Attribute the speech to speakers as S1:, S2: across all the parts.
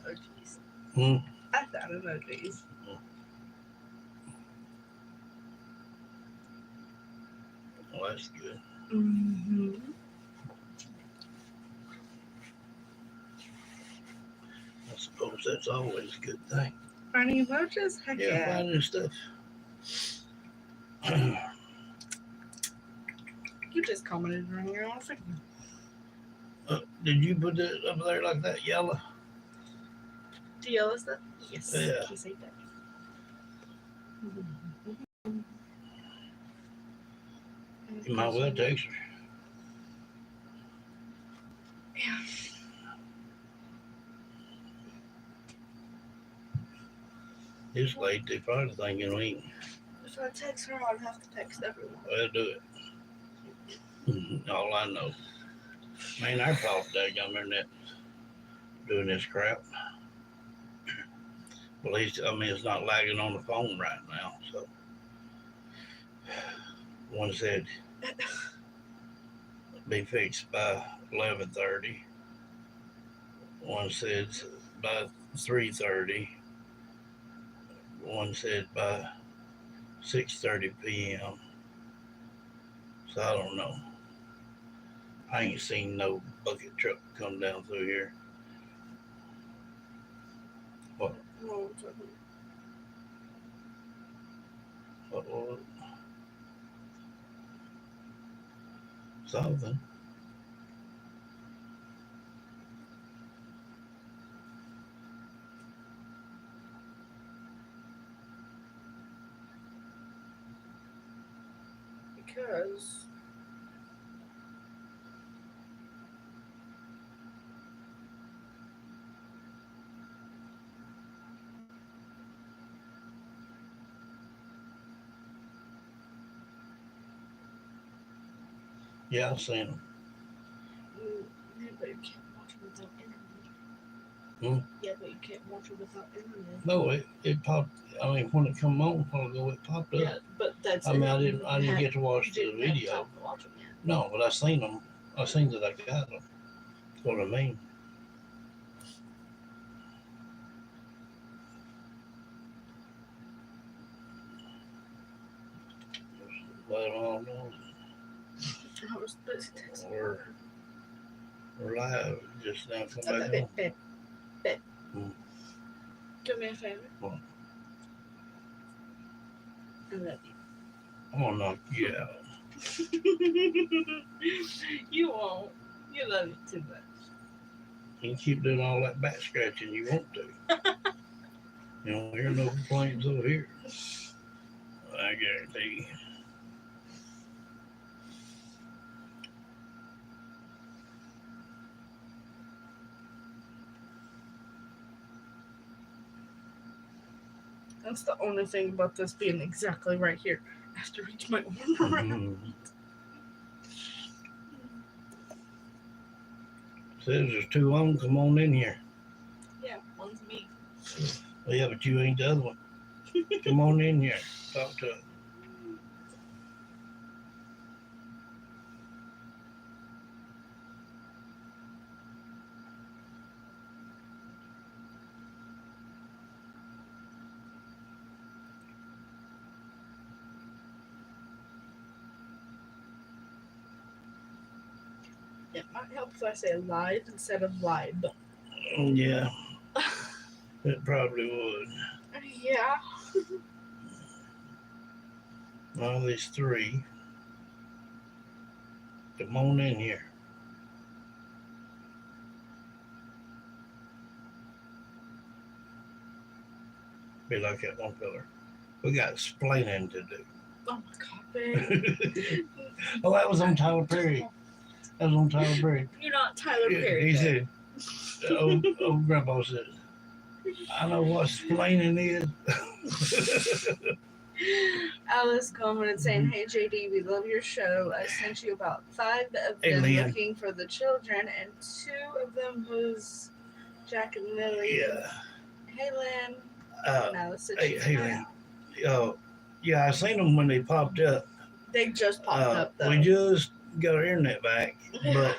S1: emojis.
S2: Hmm.
S1: I found emojis.
S2: Well, that's good.
S1: Mm-hmm.
S2: I suppose that's always a good thing.
S1: Finding emojis? Heck
S2: Yeah,
S1: yeah.
S2: finding stuff.
S1: You just commented on your own thing.
S2: Did you put it up there like that, yellow?
S1: The yellow stuff? Yes.
S2: Yeah.
S1: Can you say that?
S2: You might well text her.
S1: Yeah.
S2: This late, they probably thinking we
S1: If I text her, I'd have to text everyone.
S2: well do it. All I know. Man, our pop daggum internet doing this crap. Well, it's not lagging on the phone right now. So one said be fixed by 11:30. One said by 3:30. One said by 6:30 p.m. So I don't know. I ain't seen no bucket truck come down through here. What? What was it? Something.
S1: Because
S2: Yeah, I seen them.
S1: yeah, but you can't watch it without internet.
S2: Hmm?
S1: Yeah, but you can't watch it without internet.
S2: No, it popped. I mean, when it come on, while ago, it popped up.
S1: Yeah, but that's.
S2: I mean, I didn't get to watch the
S1: didn't have
S2: video.
S1: time to watch them yet.
S2: No, but I seen them. I seen that I got them. That's what I mean. Let them all know
S1: I was busy texting.
S2: we're live just now. Come back on.
S1: Babe. Do me a favor.
S2: What?
S1: I love you.
S2: I'm gonna knock you out.
S1: You won't. You love it too much.
S2: You can keep doing all that back scratching you want to. You don't hear no complaints over here. I guarantee you.
S1: That's the only thing about this being exactly right here. I have to reach my arm around.
S2: Says there's two on. Come on in here.
S1: Yeah, one's me.
S2: Well, yeah, but you ain't the other one. Come on in here. Talk to us.
S1: It might help if I say live instead of live.
S2: Yeah, it probably would.
S1: Yeah.
S2: Well, these three. Come on in here. Be like that one fella. We got explaining to do.
S1: Oh my God, babe.
S2: Oh, that was on Tyler Perry. That was on Tyler Perry.
S1: You're not Tyler Perry.
S2: He said, old grandpa said, I know what explaining is.
S1: Alice commented saying, "Hey JD, we love your show. I sent you about 5 of them looking for the children, and 2 of them was Jack and Lilly."
S2: Yeah.
S1: Hey Lynn. Alice said
S2: hey Lynn. Yeah, I seen them when they popped up.
S1: They just popped up though.
S2: We just got our internet back, but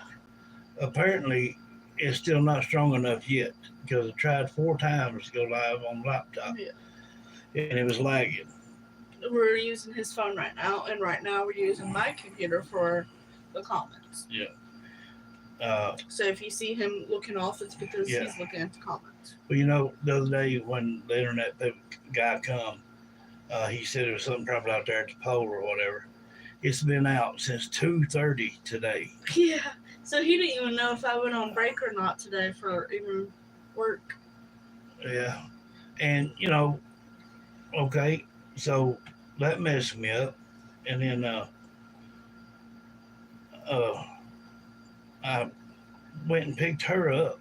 S2: apparently it's still not strong enough yet because I tried 4 times to go live on the laptop and it was lagging.
S1: We're using his phone right now, and right now we're using my computer for the comments.
S2: Yeah.
S1: So if you see him looking off, it's because he's looking at the comments.
S2: Well, the other day when the internet guy come, he said there was something probably out there at the pole or whatever. It's been out since 2:30 today.
S1: Yeah. So he didn't even know if I went on break or not today for even work.
S2: Yeah. And, okay, so that messed me up. And then I went and picked her up.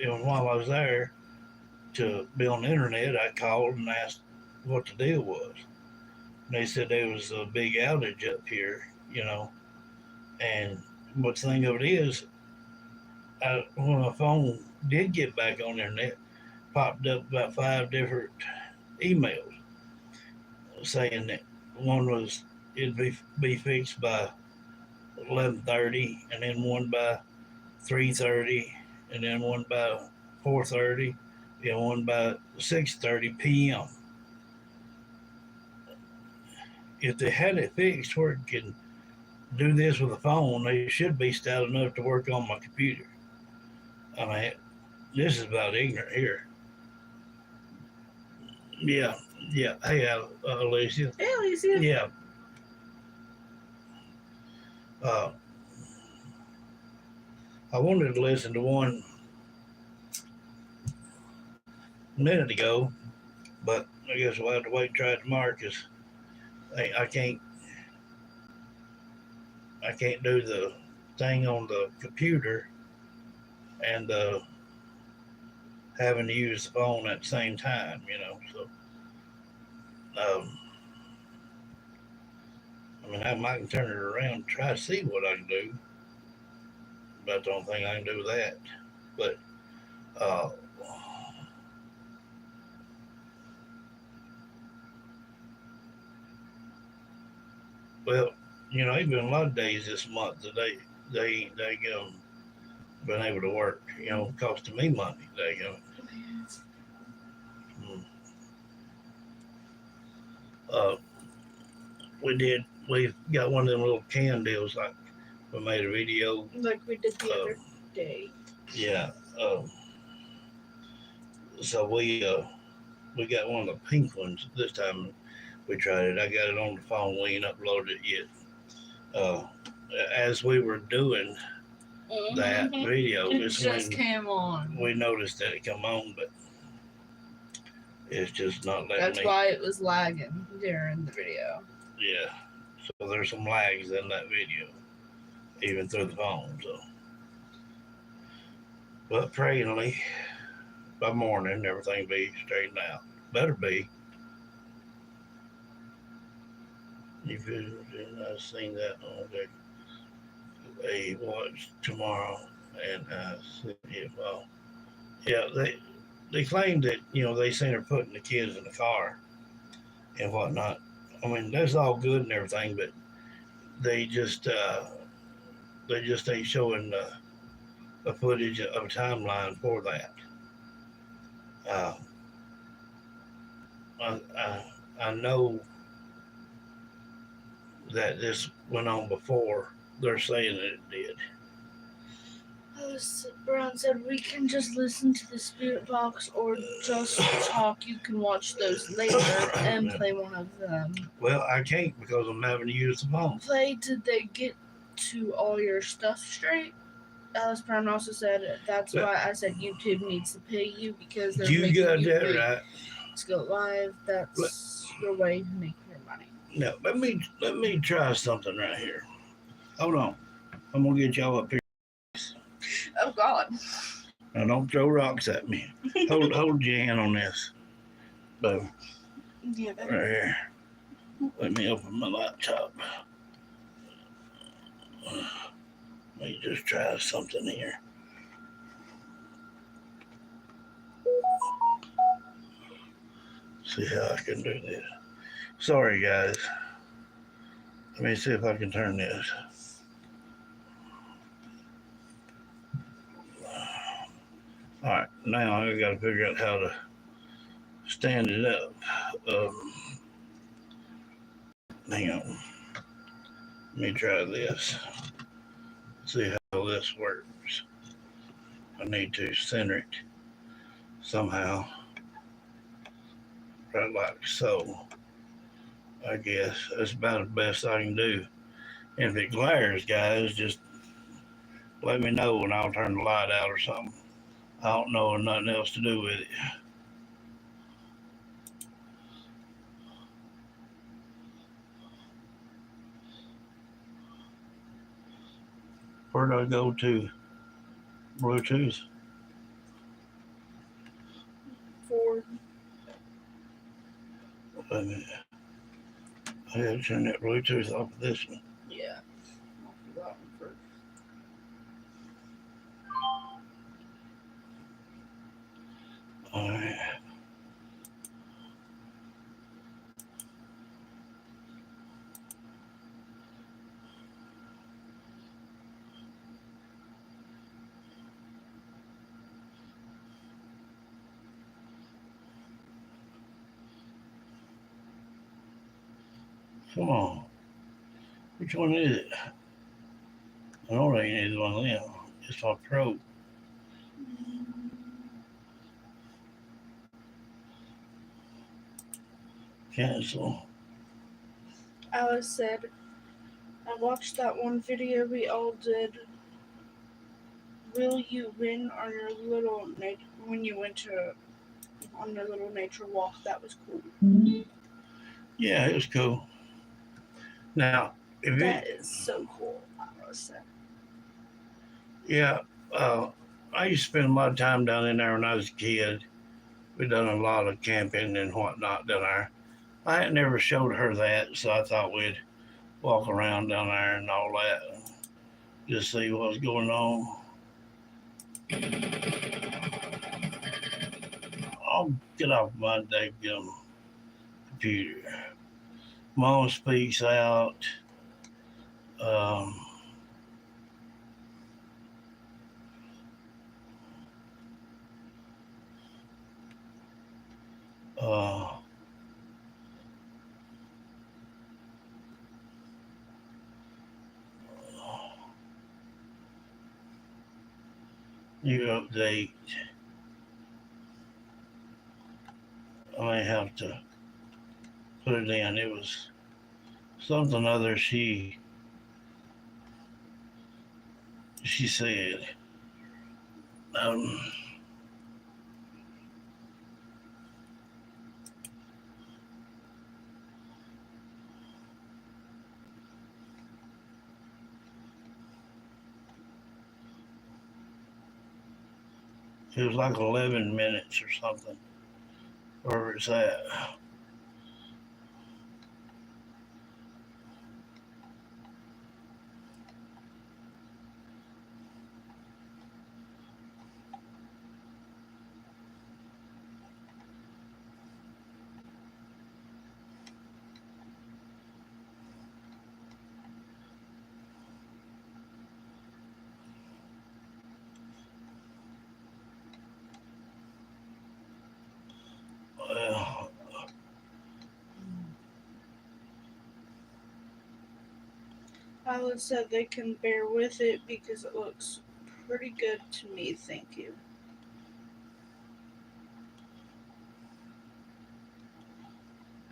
S2: And while I was there to be on the internet, I called and asked what the deal was. And they said there was a big outage up here, And what's the thing of it is, when my phone did get back on the internet, popped up about 5 different emails saying that one was it'd be fixed by 11:30, and then one by 3:30, and then one by 4:30, and one by 6:30 p.m. If they had it fixed where it can do this with a phone, they should be stout enough to work on my computer. I mean, this is about ignorant here. Yeah. Hey, Alicia.
S1: Hey, Alicia.
S2: Yeah. I wanted to listen to one a minute ago, but I guess we'll have to wait and try it tomorrow because I can't do the thing on the computer and having to use the phone at the same time, So, I can turn it around and try to see what I can do. But I don't think I can do that. But well, there's been a lot of days this month that they been able to work, costing me money. We got one of them little can deals, like we made a video.
S1: Like we did the other day.
S2: Yeah. So we got one of the pink ones this time. We tried it. I got it on the phone. We ain't uploaded it yet. As we were doing that video,
S1: it just came on.
S2: We noticed that it come on, but it's just not letting
S1: That's why it was lagging during the video.
S2: Yeah. So there's some lags in that video, even through the phone. So, but prayingly, by morning, everything be straightened out. Better be. I've seen that on a watch tomorrow, and they claimed that they seen her putting the kids in the car and whatnot. I mean, that's all good and everything, but they just ain't showing a footage of a timeline for that. I know that this went on before. They're saying that it did.
S1: Brown said we can just listen to the spirit box or just talk. You can watch those later and play one of them.
S2: Well, I can't because I'm having to use the phone.
S1: Did they get to all your stuff straight? Alice Brown also said that's why I said YouTube needs to pay you because they're making
S2: got
S1: you
S2: that
S1: pay
S2: right.
S1: to go live. That's your way to make your money.
S2: No, let me try something right here. Hold on, I'm gonna get y'all up here.
S1: Oh God!
S2: Now don't throw rocks at me. hold your hand on this. Boom.
S1: Yeah.
S2: Right here. Let me open my laptop. Let me just try something here. See how I can do this. Sorry, guys. Let me see if I can turn this. Now I got to figure out how to stand it up. Um, Hang on. Let me try this. See how this works. I need to center it somehow, right like so. I guess that's about the best I can do. And if it glares, guys, just let me know and I'll turn the light out or something. I don't know nothing else to do with it. Where do I go to? Bluetooth?
S1: For
S2: Wait a minute. I gotta turn that Bluetooth off of this one.
S1: yeah, I'll do that one first.
S2: Alright. Come on. Which one is it? I know it ain't either one of them. It's my throat. Cancel.
S1: Alice said, I watched that one video we all did. Will you win on your little when you went to on your little nature walk? That was cool.
S2: Yeah, it was cool. Now, if
S1: That
S2: it,
S1: is so cool, Alice said.
S2: yeah, I used to spend a lot of time down in there when I was a kid. We done a lot of camping and whatnot down there. I had never showed her that, so I thought we'd walk around down there and all that, and just see what's going on. I'll get off my daggum computer. Mom speaks out. Um, uh, New update. I may have to put it in. It was something other she said. Um, it was like 11 minutes or something. Where it's at. Well,
S1: Alice said they can bear with it because it looks pretty good to me, thank you.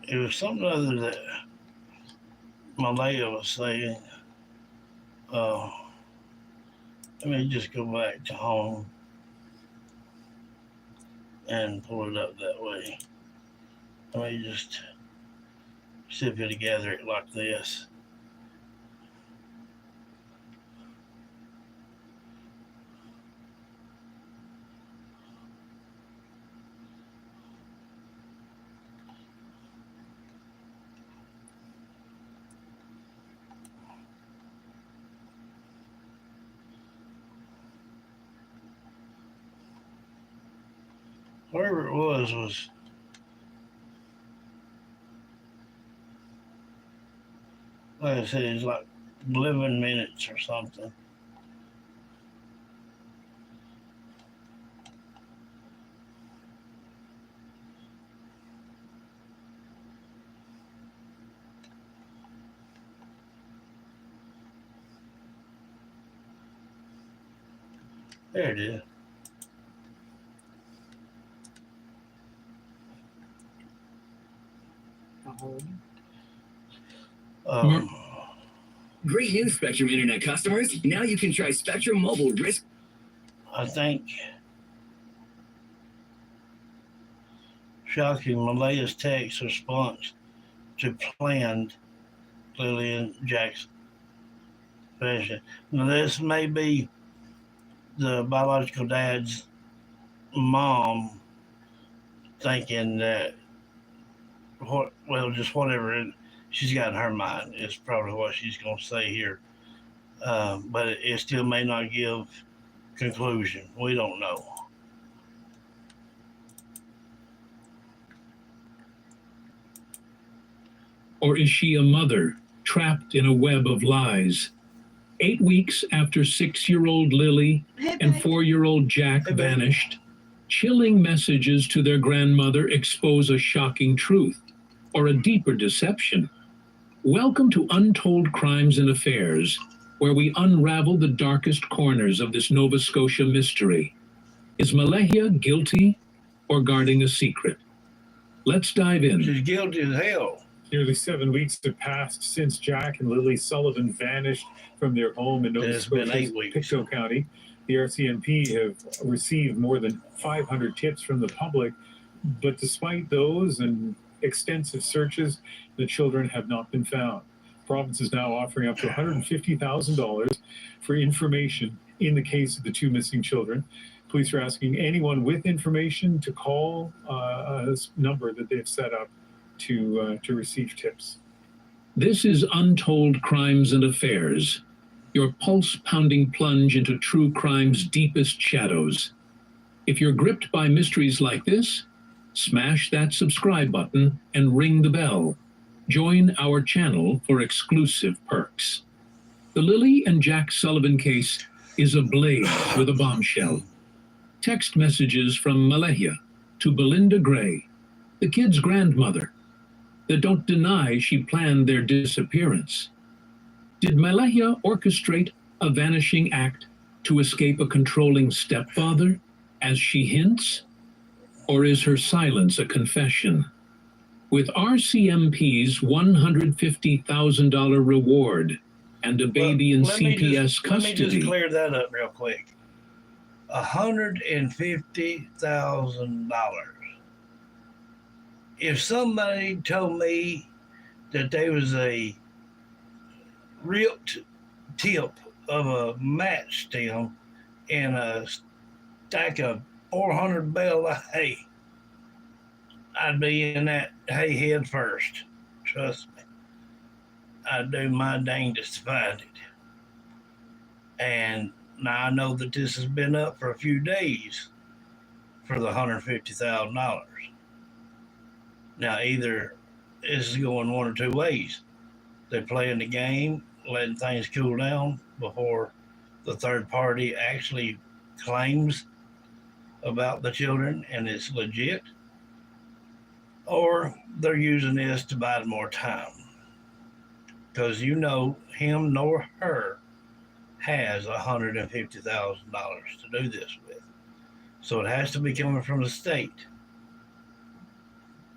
S2: it was something other that Malaya was saying. Uh, Let me just go back to home and pull it up that way. Let me just see if it gather it like this. Whatever it was like I said, it's like 11 minutes or something. There it is.
S3: Great news, Spectrum Internet customers. Now you can try Spectrum Mobile risk.
S2: I think shocking Malaya's text response to planned Lilly and Jack's fashion. Now this may be the biological dad's mom thinking that just whatever she's got in her mind is probably what she's going to say here. But it still may not give conclusion. We don't know.
S4: Or is she a mother trapped in a web of lies? 8 weeks after 6-year-old Lilly and 4-year-old Jack vanished, chilling messages to their grandmother expose a shocking truth or a deeper deception. Welcome to Untold Crimes and Affairs, where we unravel the darkest corners of this Nova Scotia mystery. Is Malahia guilty or guarding a secret? Let's dive in.
S2: She's guilty as hell.
S5: Nearly 7 weeks have passed since Jack and Lilly Sullivan vanished from their home in Nova Scotia's Pictou County. The RCMP have received more than 500 tips from the public, but despite those and extensive searches, the children have not been found. The province is now offering up to $150,000 for information in the case of the 2 missing children. Police are asking anyone with information to call a number that they've set up to receive tips.
S4: This is Untold Crimes and Affairs, your pulse-pounding plunge into true crime's deepest shadows. If you're gripped by mysteries like this, smash that subscribe button and ring the bell. Join our channel for exclusive perks. The Lilly and Jack Sullivan case is ablaze with a bombshell. Text messages from Malahia to Belinda Gray, the kid's grandmother, that don't deny she planned their disappearance. Did Malahia orchestrate a vanishing act to escape a controlling stepfather, as she hints? Or is her silence a confession? With RCMP's $150,000 reward and a baby in CPS custody.
S2: Let me just clear that up real quick. $150,000. If somebody told me that there was a ripped tip of a match stem and a stack of 400 bale of hay, I'd be in that hay head first. Trust me. I'd do my dangest to find it. And now I know that this has been up for a few days for the $150,000. Now, either this is going one or two ways. They're playing the game, letting things cool down before the third party actually claims about the children and it's legit, or they're using this to buy more time. Because him nor her has $150,000 to do this with. So it has to be coming from the state.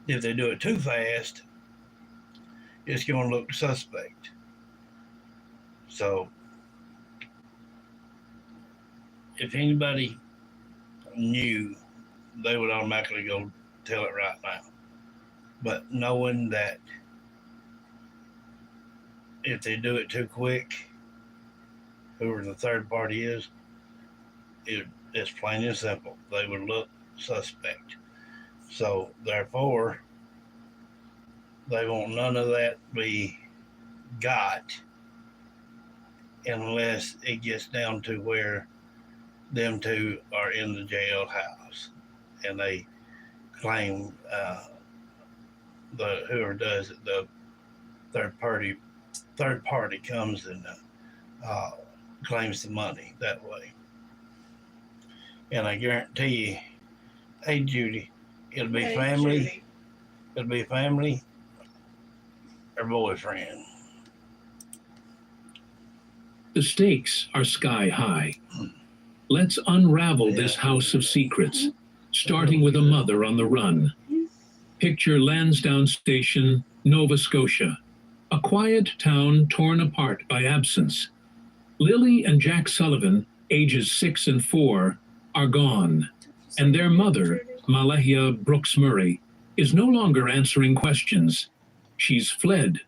S2: If they do it too fast, it's going to look suspect. So, if anybody knew, they would automatically go tell it right now. But knowing that if they do it too quick, whoever the third party is, it's plain and simple. They would look suspect. So, therefore, they want none of that be got unless it gets down to where them two are in the jailhouse and they claim whoever does it, the third party comes and claims the money that way. And I guarantee you, hey Judy, it'll be family. Judy. It'll be family or boyfriend.
S4: The stakes are sky high. Let's unravel this house of secrets, starting with a mother on the run. Picture Lansdowne Station, Nova Scotia, a quiet town torn apart by absence. Lilly and Jack Sullivan, ages 6 and 4, are gone, and their mother, Malahia Brooks Murray, is no longer answering questions. She's fled.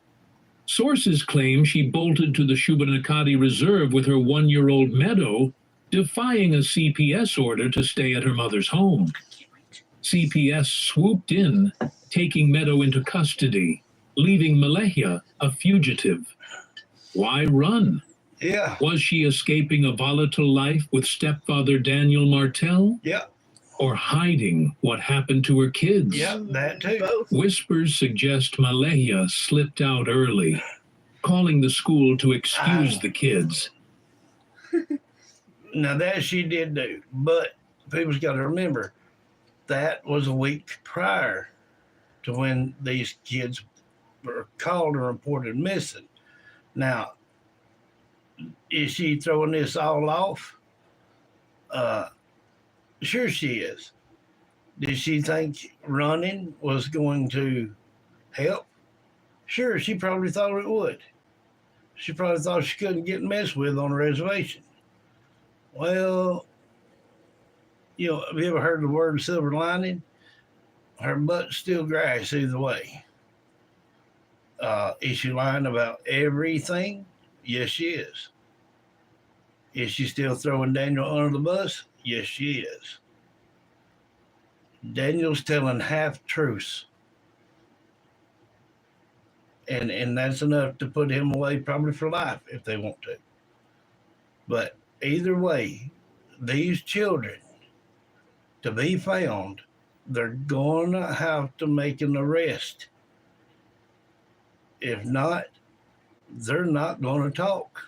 S4: Sources claim she bolted to the Shubenacadie Reserve with her 1-year-old Meadow, defying a CPS order to stay at her mother's home. CPS swooped in, taking Meadow into custody, leaving Malahia a fugitive. Why run?
S2: Yeah.
S4: Was she escaping a volatile life with stepfather Daniel Martel?
S2: Yeah.
S4: Or hiding what happened to her kids?
S2: Yeah, that too.
S1: Both.
S4: Whispers suggest Malahia slipped out early, calling the school to excuse the kids.
S2: Now that she did do, but people's got to remember that was a week prior to when these kids were called and reported missing. Now, is she throwing this all off? Sure she is. Did she think running was going to help? Sure, she probably thought it would. She probably thought she couldn't get messed with on a reservation. Well, have you ever heard the word silver lining? Her butt's still grass either way. Is she lying about everything? Yes, she is. Is she still throwing Daniel under the bus? Yes, she is. Daniel's telling half-truths. And that's enough to put him away probably for life if they want to. But either way, these children, to be found, they're going to have to make an arrest. If not, they're not going to talk.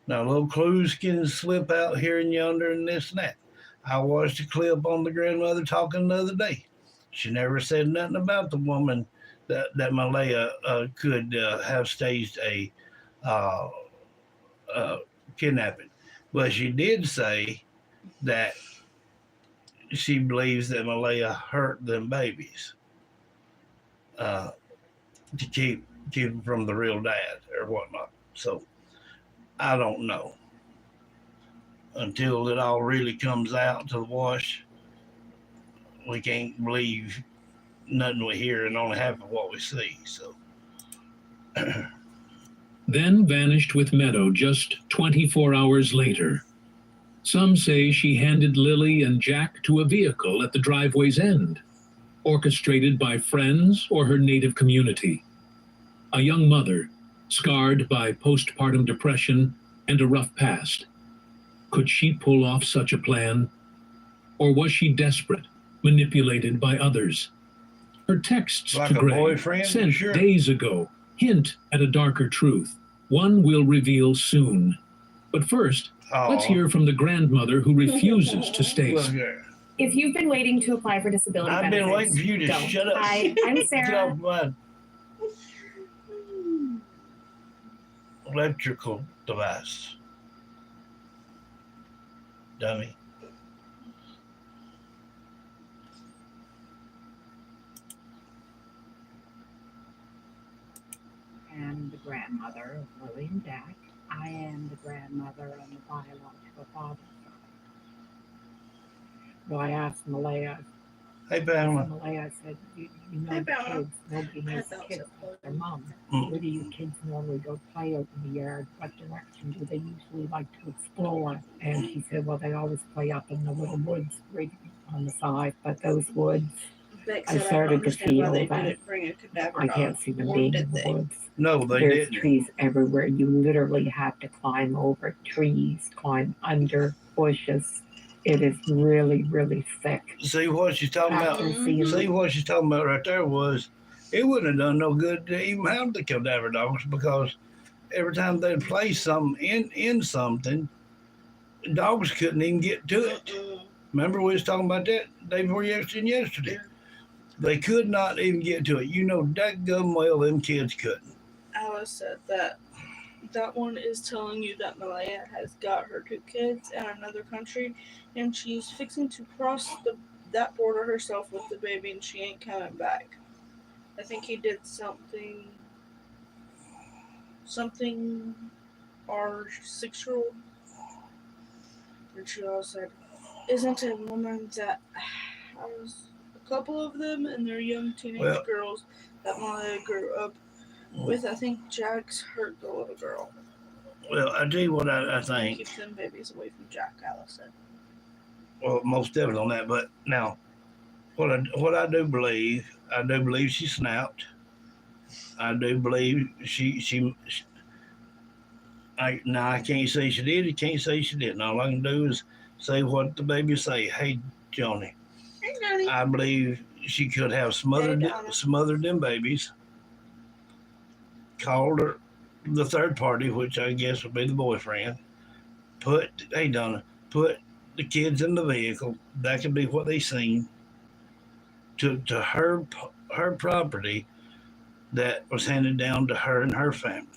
S2: Now, little clues can slip out here and yonder and this and that. I watched a clip on the grandmother talking the other day. She never said nothing about the woman that Malahia could have staged a kidnapping. But she did say that she believes that Malahia hurt them babies to keep them from the real dad or whatnot. So I don't know. Until it all really comes out to the wash, we can't believe nothing we hear and only half of what we see. So
S4: Then vanished with Meadow just 24 hours later. Some say she handed Lilly and Jack to a vehicle at the driveway's end, orchestrated by friends or her native community. A young mother, scarred by postpartum depression and a rough past. Could she pull off such a plan? Or was she desperate, manipulated by others? Her texts
S2: like
S4: to
S2: a
S4: Greg,
S2: boyfriend,
S4: sent
S2: sure.
S4: days ago, hint at a darker truth. One we'll reveal soon. But first, let's hear from the grandmother who refuses to stay.
S2: Look here.
S6: If you've been waiting to apply for disability
S2: I've
S6: benefits,
S2: been waiting for you to
S6: don't.
S2: shut up.
S6: Hi, I'm
S2: Get
S6: Sarah.
S2: off my electrical device. Dummy.
S7: am the grandmother of Lilly and Jack. I am the grandmother on the biological father's side. So I asked Malaya,
S2: Hey, Pamela.
S7: Malaya said, you know
S1: Hey,
S7: the
S1: Pamela.
S7: kids, nobody knows the kids but their mom.
S2: Mm.
S7: Where do you kids normally go play out in the yard? What direction do they usually like to explore? And she said, well, they always play up in the little woods right on the side, but those woods,
S1: Beck
S7: I
S1: said,
S7: started
S1: don't
S7: to
S1: understand why
S7: feel
S1: they
S7: that
S1: didn't bring a cadaver
S7: I
S1: dog.
S7: can't see them
S1: Or
S7: being in
S1: did
S7: the
S1: they?
S7: woods.
S2: No, they
S7: There's
S2: didn't.
S7: trees everywhere. You literally have to climb over trees, climb under bushes. It is really, really thick.
S2: See what she's talking about?
S7: After seeing
S2: See what she's talking about right there was it wouldn't have done no good to even have the cadaver dogs because every time they'd place something in something, dogs couldn't even get to it. Remember we was talking about that day before yesterday? They could not even get to it. You know, dadgum well them kids couldn't.
S1: Alice said that that one is telling you that Malaya has got her 2 kids in another country, and she's fixing to cross that border herself with the baby, and she ain't coming back. I think he did something, our 6-year-old, and she also said, isn't a woman that has a couple of them, and they're young teenage girls that Malaya grew up with. I think Jack's hurt the little girl.
S2: Well, I tell you what I think.
S1: Keep them babies away from Jack, Alice said.
S2: Well, most definitely on that. But now, what I do believe she snapped. I do believe I can't say she did. I can't say she didn't. All I can do is say what the baby say. Hey, Johnny.
S1: Hey, Johnny.
S2: I believe she could have smothered them babies. Called her the third party, which I guess would be the boyfriend. Hey, Donna, put the kids in the vehicle. That could be what they seen. To her property that was handed down to her and her family.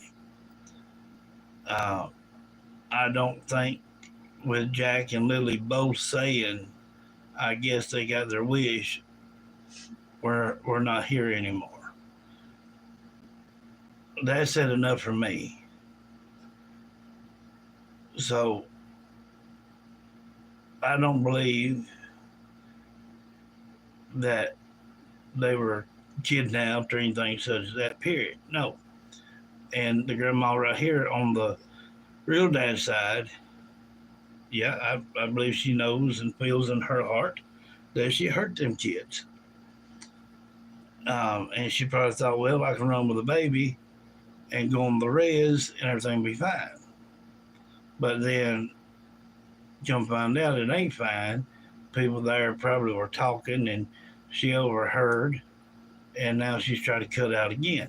S2: I don't think with Jack and Lilly both saying, I guess they got their wish, we're not here anymore. That said enough for me. So I don't believe that they were kidnapped or anything such as that, period. No. And the grandma right here on the real dad's side, yeah, I believe she knows and feels in her heart that she hurt them kids. And she probably thought, well, I can run with a baby and go on the res and everything will be fine. But then come find out it ain't fine. People there probably were talking and she overheard, and now she's trying to cut out again.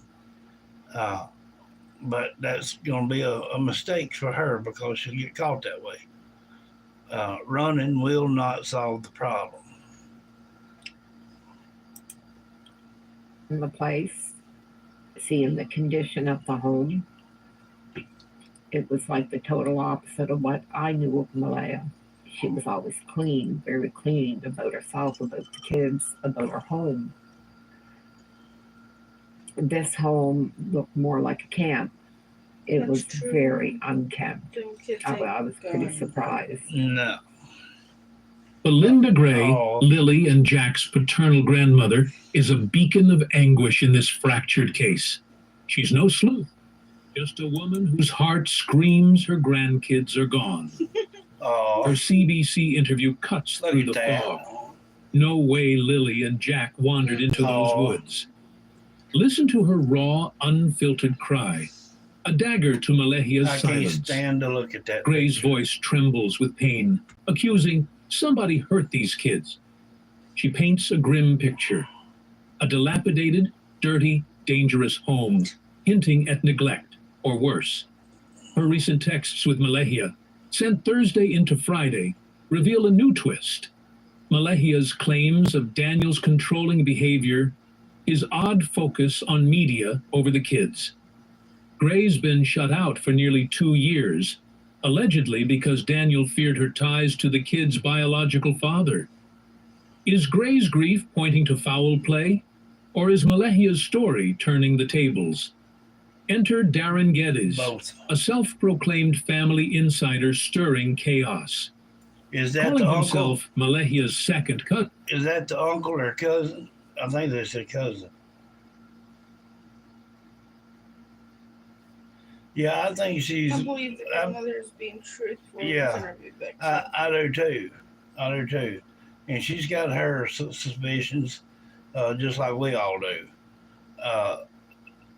S2: But that's going to be a mistake for her because she'll get caught that way. Running will not solve the problem.
S7: In the place, seeing the condition of the home, it was like the total opposite of what I knew of Malaya. She was always clean, very clean about herself, about the kids, about her home. This home looked more like a camp. It was very unkempt. I was pretty surprised.
S2: No.
S4: Belinda Gray, Lilly and Jack's paternal grandmother, is a beacon of anguish in this fractured case. She's no sleuth, just a woman whose heart screams her grandkids are gone. Her CBC interview cuts through the fog. No way Lilly and Jack wandered into those woods. Listen to her raw, unfiltered cry, a dagger to Malahia's silence.
S2: I can't stand to look at that.
S4: Gray's voice trembles with pain, accusing somebody hurt these kids. She paints a grim picture, a dilapidated, dirty, dangerous home, hinting at neglect, or worse. Her recent texts with Malahia, sent Thursday into Friday, reveal a new twist. Malahia's claims of Daniel's controlling behavior, his odd focus on media over the kids. Gray's been shut out for nearly 2 years, allegedly because Daniel feared her ties to the kids' biological father. Is Gray's grief pointing to foul play, or is Malahia's story turning the tables? Enter Darren Geddes, a self-proclaimed family insider stirring chaos.
S2: Is that
S4: Calling
S2: the
S4: himself
S2: uncle?
S4: Malahia's second cousin.
S2: Is that the uncle or cousin? I think they said cousin. Yeah, I think she's.
S1: I believe the grandmother's being truthful.
S2: Yeah, I do too. I do too. And she's got her suspicions, just like we all do.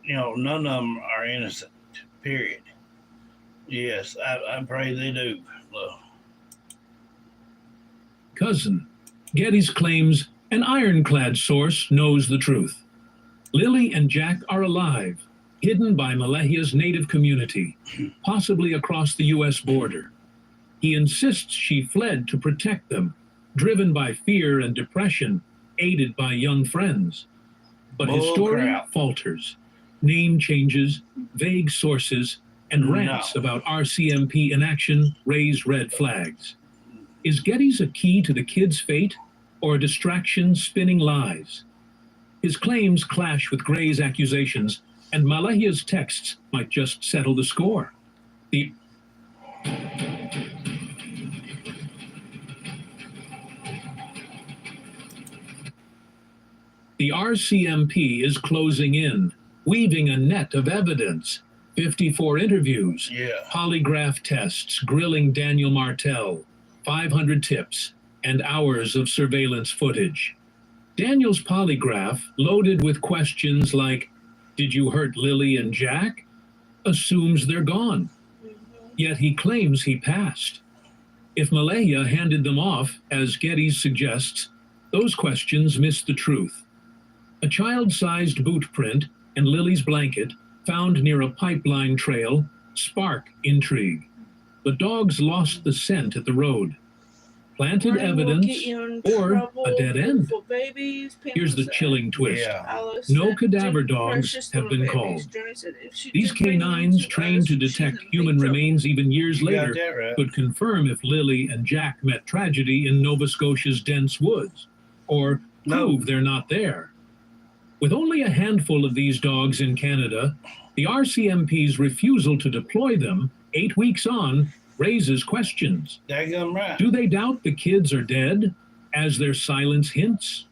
S2: None of them are innocent, period. Yes, I pray they do.
S4: Cousin. Geddes claims an ironclad source knows the truth. Lilly and Jack are alive, hidden by Malahia's native community, possibly across the U.S. border. He insists she fled to protect them, driven by fear and depression, aided by young friends. But his story falters. Name changes, vague sources, and rants about RCMP inaction raise red flags. Is Getty's a key to the kid's fate or a distraction spinning lies? His claims clash with Gray's accusations, and Malahia's texts might just settle the score. The RCMP is closing in, weaving a net of evidence. 54 interviews, polygraph tests grilling Daniel Martel, 500 tips, and hours of surveillance footage. Daniel's polygraph, loaded with questions like, did you hurt Lilly and Jack? Assumes they're gone. Yet he claims he passed. If Malahia handed them off, as Getty suggests, those questions miss the truth. A child-sized boot print and Lilly's blanket found near a pipeline trail spark intrigue. The dogs lost the scent at the road. Planted evidence or a dead end? Here's the chilling twist. No cadaver dogs have been called. These canines, trained to detect human remains even years later, could confirm if Lilly and Jack met tragedy in Nova Scotia's dense woods, or prove they're not there. With only a handful of these dogs in Canada, the RCMP's refusal to deploy them 8 weeks on raises questions. Do they doubt the kids are dead, as their silence hints?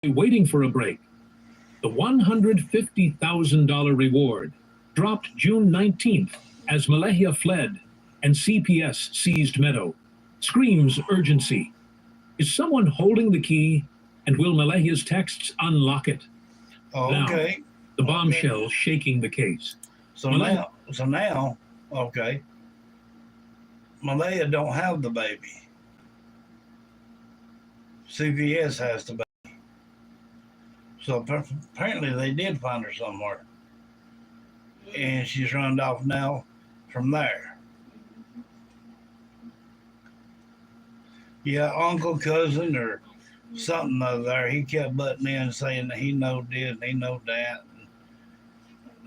S4: Or waiting for a break? The $150,000 reward dropped June 19th as Malahia fled and CPS seized Meadow. Screams urgency. Is someone holding the key, and will Malahia's texts unlock it? Now, the bombshell shaking the case.
S2: So now, Malahia don't have the baby. CPS has the baby. So apparently they did find her somewhere. And she's run off now from there. Yeah, uncle, cousin, or something over there, he kept butting in saying that he know this and he know that and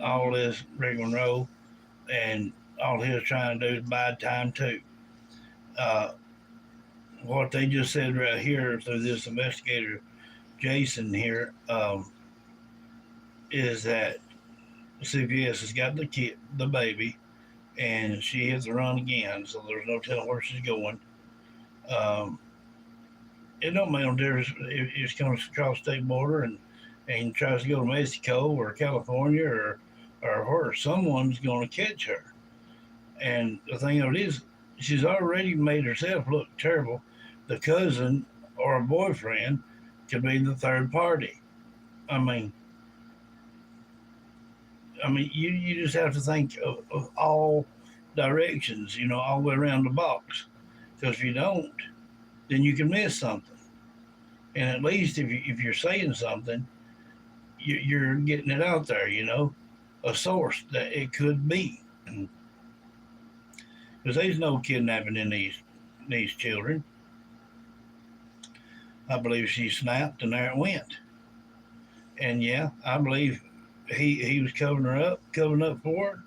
S2: all this rigmarole, and all he was trying to do is buy time too. What they just said right here through this investigator Jason here is that CPS has got the baby, and she hit the run again, so there's no telling where she's going. It don't make no difference if she comes across the state border and tries to go to Mexico or California or where, someone's going to catch her. And the thing of it is, she's already made herself look terrible. The cousin or a boyfriend could be the third party. I mean, you just have to think of all directions, all the way around the box. Because if you don't, then you can miss something. And at least if you're saying something, you're getting it out there, a source that it could be. Because there's no kidnapping in these children. I believe she snapped and there it went. And yeah, I believe he was covering up for her.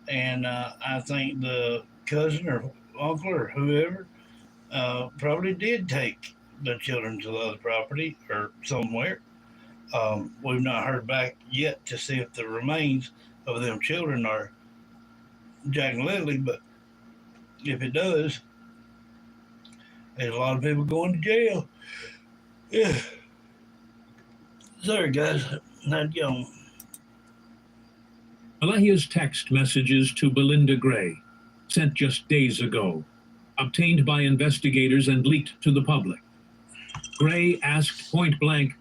S2: And I think the cousin or uncle or whoever probably did take the children to the other property or somewhere. We've not heard back yet to see if the remains of them children are Jack and Lilly, but if it does, there's a lot of people going to jail. Yeah. Sorry, guys. Not young.
S4: Malahia's text messages to Belinda Gray, sent just days ago, obtained by investigators and leaked to the public. Gray asked point blank,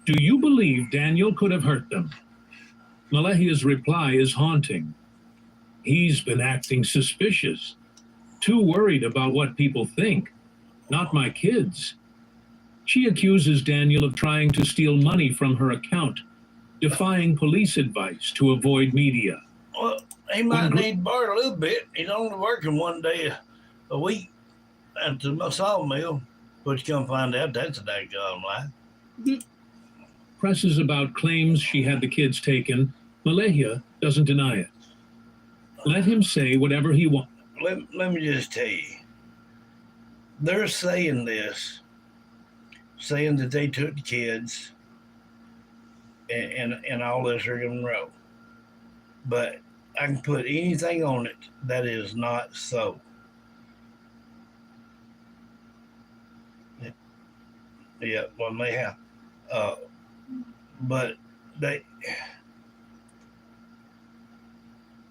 S4: "Do you believe Daniel could have hurt them?" Malahia's reply is haunting. He's been acting suspicious, too worried about what people think, not my kids. She accuses Daniel of trying to steal money from her account, defying police advice to avoid media.
S2: Well, he might need to borrow a little bit. He's only working one day a week at the sawmill, but you come find out that's a daggone lie.
S4: Presses about claims she had the kids taken. Malahia doesn't deny it. Let him say whatever he wants.
S2: Let me just tell you. They're saying this, saying that they took the kids and all this rigmarole. But I can put anything on it that is not so. Yeah, well, they have. But they,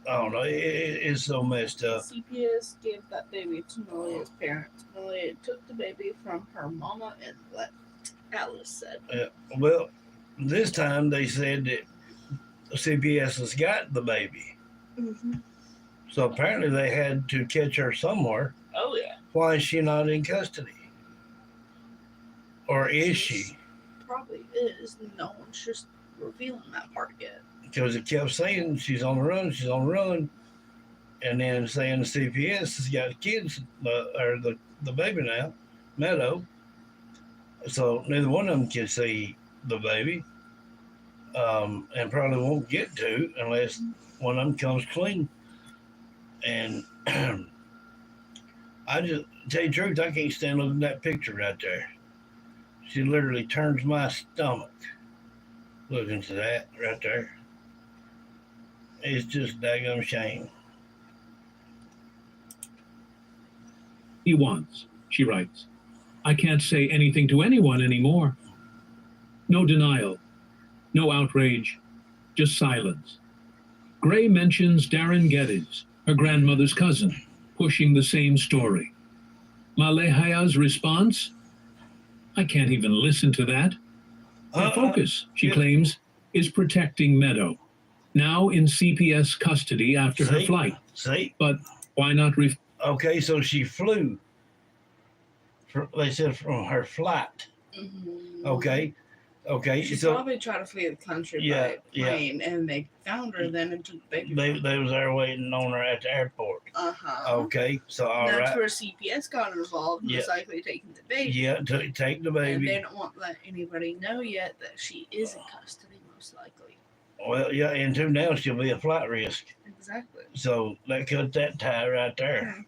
S2: I don't know, it's so messed up.
S1: CPS gave that baby to Malia's parents. Malia took the baby from her mama and left, Alice said.
S2: Yeah, well, this time they said that CPS has got the baby.
S1: Mm-hmm.
S2: So apparently they had to catch her somewhere.
S1: Oh, yeah.
S2: Why is she not in custody? Or is she?
S1: Probably is. No one's just revealing that part yet.
S2: Because it kept saying she's on the run, she's on the run. And then saying the CPS has got the kids, or the baby now, Meadow. So neither one of them can see the baby. And probably won't get to unless one of them comes clean. And I just tell you the truth, I can't stand looking at that picture right there. She literally turns my stomach looking to that right there. It's just a daggum shame.
S4: He wants, she writes. I can't say anything to anyone anymore. No denial, no outrage, just silence. Gray mentions Darren Geddes, her grandmother's cousin, pushing the same story. Malehaya's response? I can't even listen to that. Her focus, she claims, is protecting Meadow, now in CPS custody after her flight. But why not
S2: okay, so she flew. They said from her flight.
S1: Mm-hmm.
S2: Okay.
S1: She
S2: so
S1: probably tried to flee the country by plane, and they found her then and took the baby.
S2: They was there waiting on her at the airport. Okay, so
S1: that's where CPS got involved, most likely taking the baby.
S2: Yeah, take the baby.
S1: And they don't want to let anybody know yet that she is in custody, most likely.
S2: Well, yeah, and too now she'll be a flight risk.
S1: Exactly.
S2: So they cut that tie right there,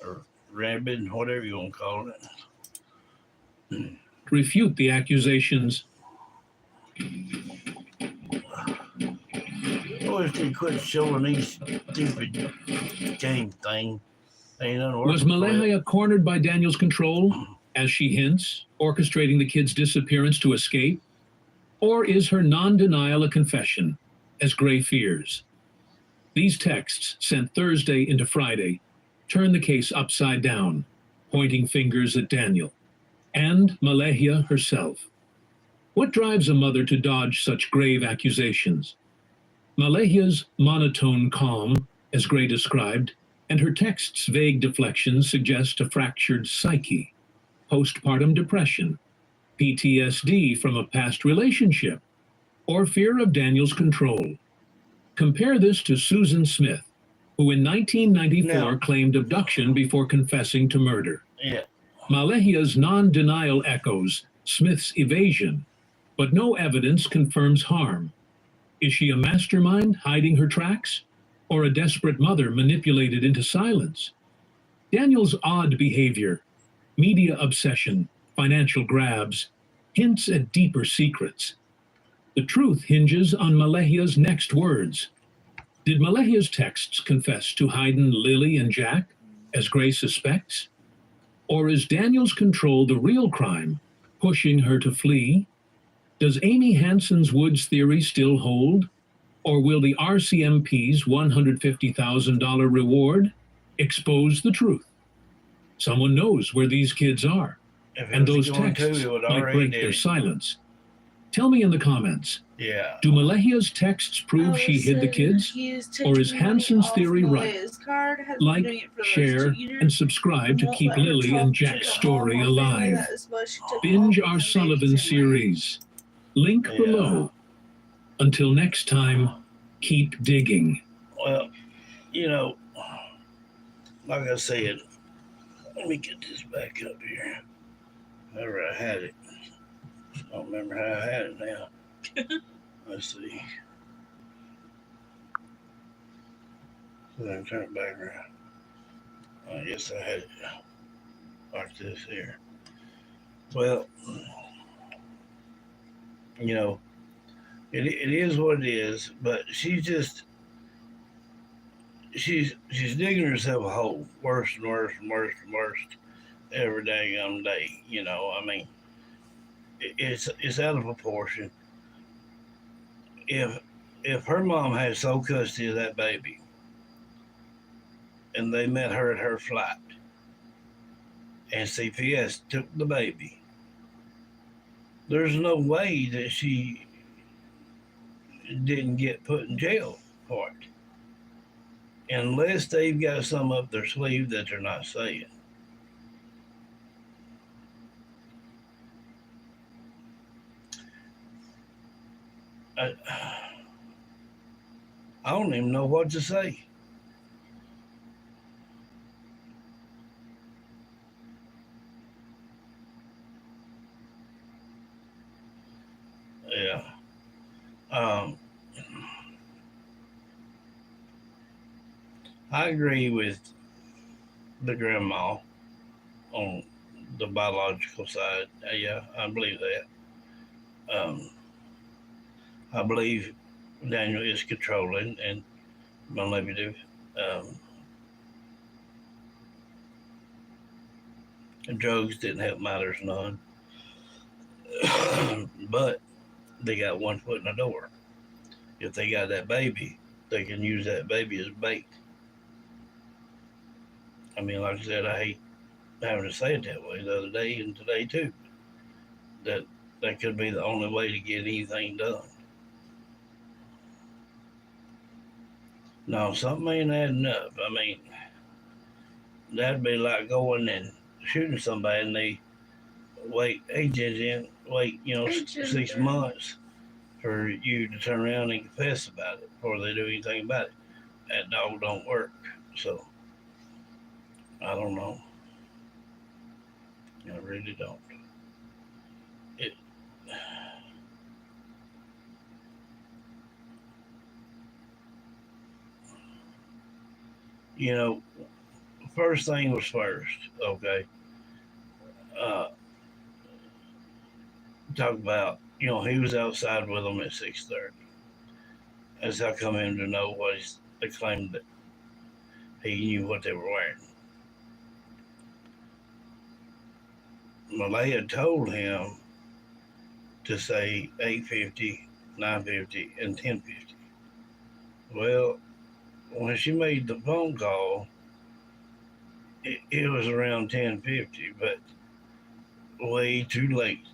S2: or rabbit, whatever you want to call it.
S4: Refute the accusations.
S2: I wish they quit showing these stupid game thing.
S4: Was Malehia cornered by Daniel's control, as she hints, orchestrating the kid's disappearance to escape? Or is her non-denial a confession, as Gray fears? These texts, sent Thursday into Friday, turn the case upside down, pointing fingers at Daniel and Malehia herself. What drives a mother to dodge such grave accusations? Malehia's monotone calm, as Gray described, and her text's vague deflections suggest a fractured psyche, postpartum depression, PTSD from a past relationship, or fear of Daniel's control. Compare this to Susan Smith, who in 1994 claimed abduction before confessing to murder.
S2: Yeah.
S4: Malehia's non-denial echoes Smith's evasion, but no evidence confirms harm. Is she a mastermind hiding her tracks, or a desperate mother manipulated into silence? Daniel's odd behavior, media obsession, financial grabs, hints at deeper secrets. The truth hinges on Malehia's next words. Did Malehia's texts confess to hiding Lilly and Jack, as Gray suspects? Or is Daniel's control the real crime, pushing her to flee? Does Amy Hanson's Woods theory still hold? Or will the RCMP's $150,000 reward expose the truth? Someone knows where these kids are, and those texts might break their silence. Tell me in the comments.
S2: Yeah.
S4: Do Malehia's texts prove she hid the kids? Or is Hanson's theory right? Like, share, and subscribe to keep Lilly and Jack's story alive. Binge our Sullivan series. Link below. Until next time, keep digging.
S2: Well, like I said, let me get this back up here. Whenever I had it. I don't remember how I had it now. Let's see. Then turn it back around. I guess I had it like this here. Well, you know, it is what it is, but she's digging herself a hole worse and worse and worse and worse every day. You know, I mean, it's out of proportion. If her mom had sole custody of that baby and they met her at her flight and CPS took the baby, there's no way that she didn't get put in jail for it, unless they've got some up their sleeve that they're not saying. I don't even know what to say. Yeah. I agree with the grandma on the biological side. Yeah, I believe that. I believe Daniel is controlling and manipulative. Drugs didn't help matters none. But they got one foot in the door. If they got that baby, they can use that baby as bait. I mean, like I said, I hate having to say it that way the other day and today too. That could be the only way to get anything done. No, something ain't adding up. I mean, that'd be like going and shooting somebody and they wait, you know, 6 months for you to turn around and confess about it before they do anything about it. That dog don't work. So, I don't know. I really don't. It. You know, first thing was first, okay? Talk about, you know, he was outside with them at 6:30. That's how come him to know they claimed that he knew what they were wearing. Malaya told him to say 8:50, 9:50, and 10:50. Well, when she made the phone call, it was around 10:50, but way too late.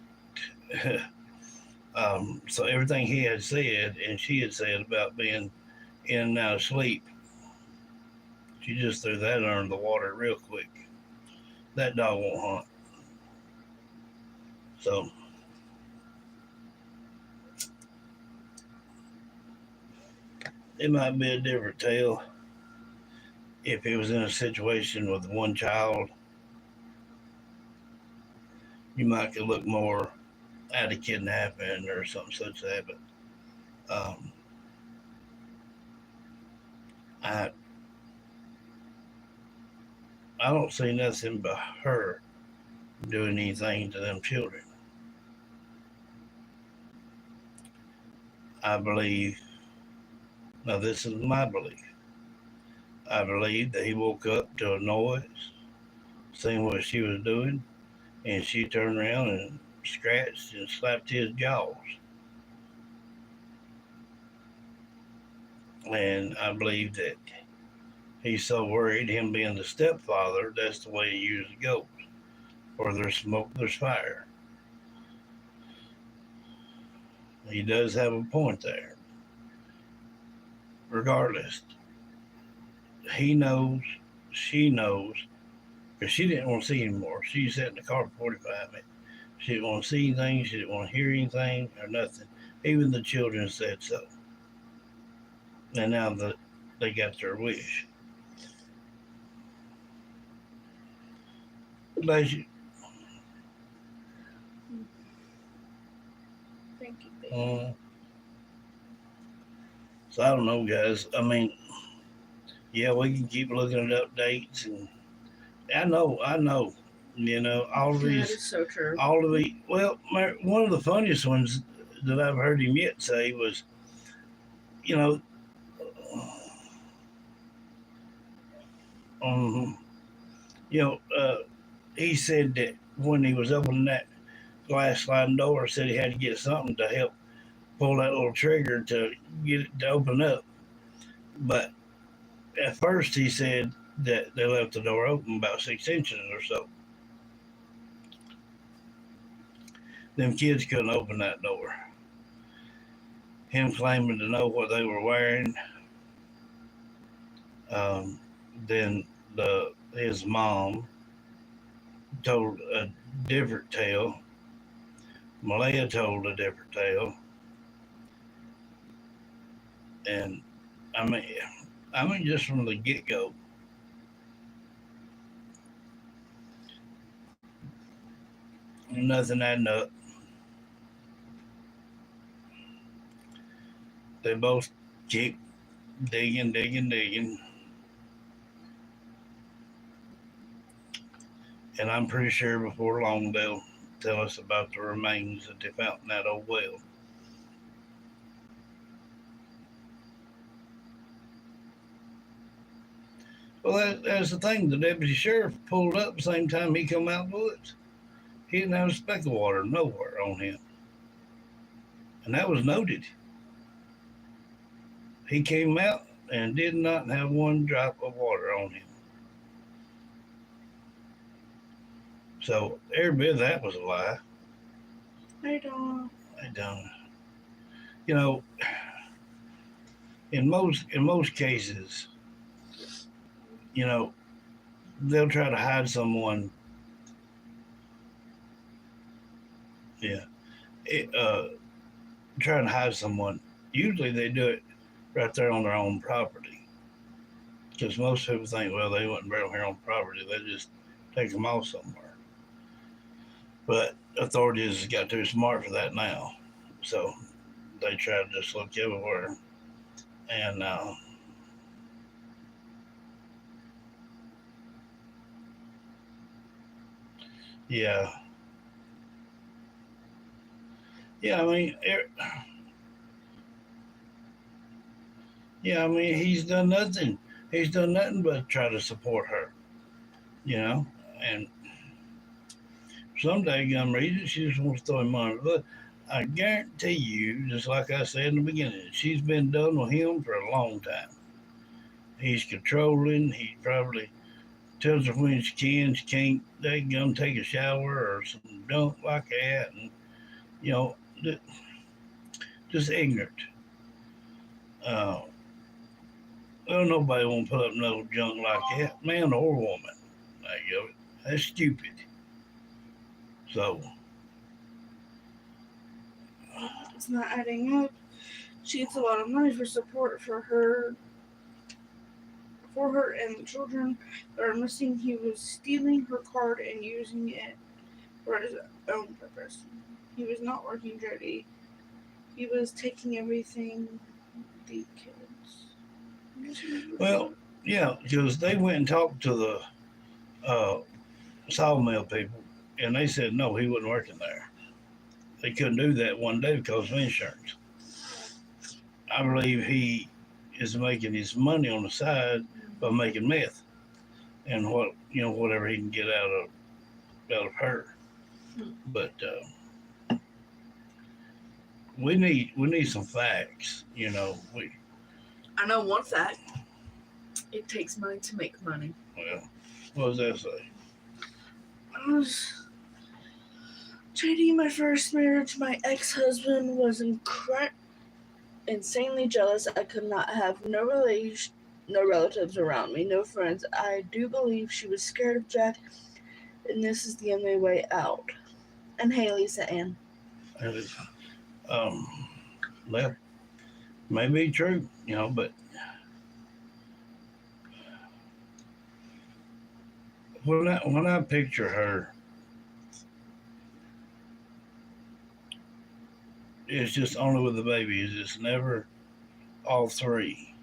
S2: So everything he had said and she had said about being in and out of sleep, she just threw that under the water real quick. That dog won't hunt. So it might be a different tale if he was in a situation with one child. You might could look more at a kidnapping or something such that, but I don't see nothing but her doing anything to them children. I believe, now this is my belief, I believe that he woke up to a noise, seen what she was doing, and she turned around and scratched and slapped his jaws. And I believe that he's so worried, him being the stepfather, that's the way he usually goes. Where there's smoke, there's fire. He does have a point there. Regardless, he knows, she knows, because she didn't want to see anymore. She sat in the car for 45 minutes. She didn't want to see anything. She didn't want to hear anything or nothing. Even the children said so. And now they got their wish. Bless you.
S1: Thank you, baby.
S2: So I don't know, guys. I mean, Yeah, we can keep looking at updates, and I know. You know, all of
S1: That
S2: these,
S1: is so true.
S2: all of the. Well, one of the funniest ones that I've heard him yet say was, you know, um, you know, he said that when he was opening that glass sliding door, said he had to get something to help pull that little trigger to get it to open up. But at first, he said that they left the door open about 6 inches or so. Them kids couldn't open that door. Him claiming to know what they were wearing. Um, then his mom told a different tale. Malaya told a different tale, and I mean, just from the get go, nothing adding up. They both keep digging, and I'm pretty sure before long they'll tell us about the remains that they found in that old well. Well, that's the thing. The deputy sheriff pulled up the same time he come out of the woods. He didn't have a speck of water nowhere on him, and that was noted. He came out and did not have one drop of water on him. So every bit of that was a lie.
S1: I don't.
S2: You know, in most cases, you know, they'll try to hide someone. Yeah, trying to hide someone. Usually they do it right there on their own property, because most people think, well, they wouldn't bury them here on property. They just take them off somewhere. But authorities got too smart for that now, so they try to just look everywhere. And yeah, yeah. I mean, he's done nothing. He's done nothing but try to support her. You know, and some daggum reason she just wants to throw him money. But I guarantee you, just like I said in the beginning, she's been done with him for a long time. He's controlling. He probably tells her when she can't daggum take a shower or some junk like that, and you know, just ignorant. Uh, well, nobody won't put up no junk like that, man or woman. That's stupid. So
S1: It's not adding up. She gets a lot of money for support for her and the children that are missing. He was stealing her card and using it for his own purpose. He was not working dirty. He was taking everything the kids.
S2: well, yeah, because they went and talked to the sawmill people, and they said no, he wasn't working there. They couldn't do that one day because of insurance. I believe he is making his money on the side by making meth and whatever he can get out of her. But we need some facts.
S8: I know one fact. It takes money to make money.
S2: Well, what does that say?
S1: I was dating my first marriage. My ex-husband was insanely jealous. I could not have no relatives around me, no friends. I do believe she was scared of Jack, and this is the only way out. And hey, Lisa Ann.
S2: Well, may be true, but when I picture her, it's just only with the baby. It's just never all three.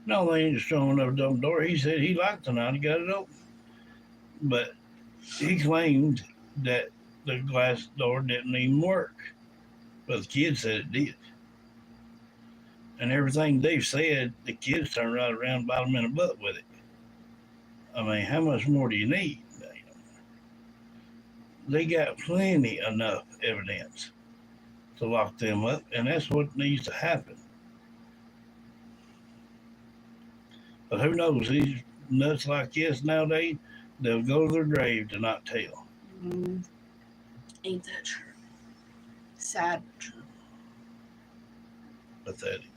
S2: No, they ain't showing up the door. He said he locked the night, he got it open. But he claimed that the glass door didn't even work. But the kid said it did. And everything they've said, the kids turned right around and bite them in the butt with it. I mean, how much more do you need? They got plenty enough evidence to lock them up, and that's what needs to happen. But who knows? These nuts like this nowadays, they'll go to their grave to not tell.
S1: Ain't that true? Sad but true.
S2: Pathetic.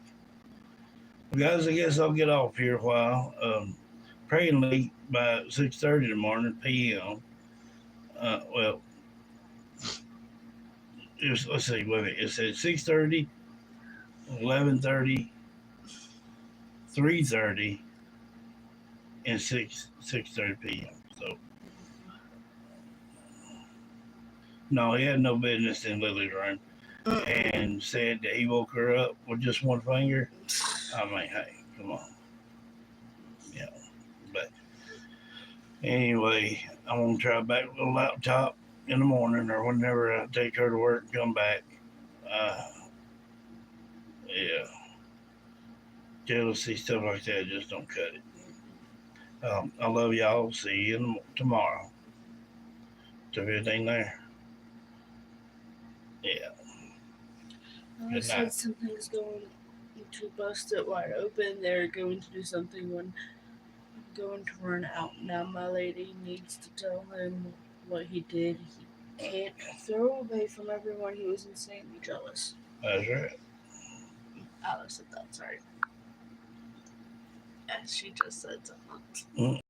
S2: Well, guys, I guess I'll get off here a while. Prayingly by 6:30 in the morning, p.m. Well, let's see, wait a minute. It said 6:30, 11:30, 3:30, and 6:30 p.m. So, no, he had no business in Lily's room, and said that he woke her up with just one finger. I mean, hey, come on. Yeah, but anyway, I'm gonna try back with the laptop in the morning or whenever I take her to work and come back. Yeah, jealousy, stuff like that, just don't cut it. I love y'all. See you tomorrow. To everything there. Yeah.
S1: I said something's going to bust it wide open. They're going to do something when I'm going to run out. Now my lady needs to tell him what he did. He can't throw away from everyone. He was insanely jealous.
S2: That's right.
S1: Alice said that, sorry. As she just said something.